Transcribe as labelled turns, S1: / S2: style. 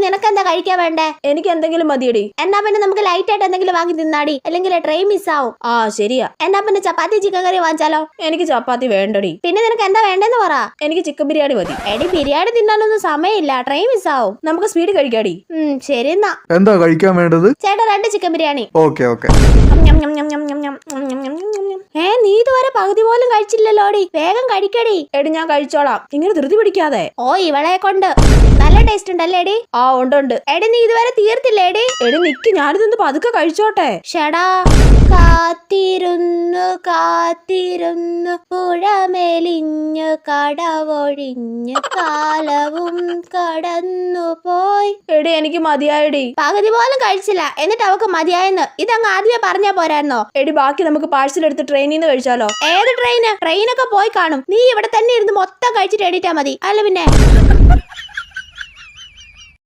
S1: നിനക്ക് എന്താ കഴിക്കാൻ വേണ്ടേ?
S2: എനിക്ക് എന്തെങ്കിലും മതിയടി.
S1: എന്നാ പിന്നെ നമുക്ക് ലൈറ്റ് ആയിട്ട് എന്തെങ്കിലും വാങ്ങി തിന്നാടി, അല്ലെങ്കിൽ ട്രെയിൻ മിസ്സാവും.
S2: ആ ശരിയാ.
S1: എന്നാ പിന്നെ ചപ്പാത്തി ചിക്കൻ കറി വാങ്ങിച്ചാലോ?
S2: എനിക്ക് ചപ്പാത്തി വേണ്ടടി.
S1: പിന്നെ നിനക്ക് എന്താ വേണ്ടെന്ന് പറ.
S2: എനിക്ക് ചിക്കൻ ബിരിയാണി മതി.
S1: എടി ബിരിയാണി തിന്നാനൊന്നും സമയമില്ല, ട്രെയിൻ മിസ്സാവും.
S2: നമുക്ക് സ്പീഡ് കഴിക്കാടി.
S1: ശരി എന്നാ.
S3: എന്താ കഴിക്കാൻ വേണ്ടത്?
S1: ചേട്ടാ 2 ചിക്കൻ ബിരിയാണി.
S3: Okay okay.
S1: നീ ഇതുവരെ പകുതി പോലും കഴിച്ചില്ലല്ലോടി, വേഗം കഴിക്കടി.
S2: എടി ഞാൻ കഴിച്ചോളാം, ഇങ്ങനെ ധൃതി പിടിക്കാതെ.
S1: ഓ ഇവളെ കൊണ്ട് നല്ല ടേസ്റ്റ് ഉണ്ടല്ലേടി?
S2: ആ ഉണ്ട്.
S1: എടി നീ ഇതുവരെ തീർത്തില്ലേടി?
S2: എടി നിക്ക്, ഞാനിതൊന്ന് പതുക്കെ കഴിച്ചോട്ടെ.
S1: ഷടാ കാത്തിരുന്നു കാത്തിരുന്നു പുഴമെലിഞ്ഞു കടവൊഴിഞ്ഞു കാലവും കടന്നു പോയി.
S2: എടി എനിക്ക് മതിയായടി.
S1: പകുതി പോലും കഴിച്ചില്ല, എന്നിട്ട് അവക്ക് മതിയായെന്ന് ഇതങ്ങ് ആദ്യമേ പറഞ്ഞാ പോരായിരുന്നോ?
S2: എടി ബാക്കി നമുക്ക് പാഴ്സൽ എടുത്ത് ട്രെയിനിൽ നിന്ന് കഴിച്ചാലോ?
S1: ഏത് ട്രെയിനൊക്കെ പോയി കാണും. നീ ഇവിടെ തന്നെ ഇരുന്ന് മൊത്തം കഴിച്ചിട്ട് എണീറ്റാ മതി. അല്ല പിന്നെ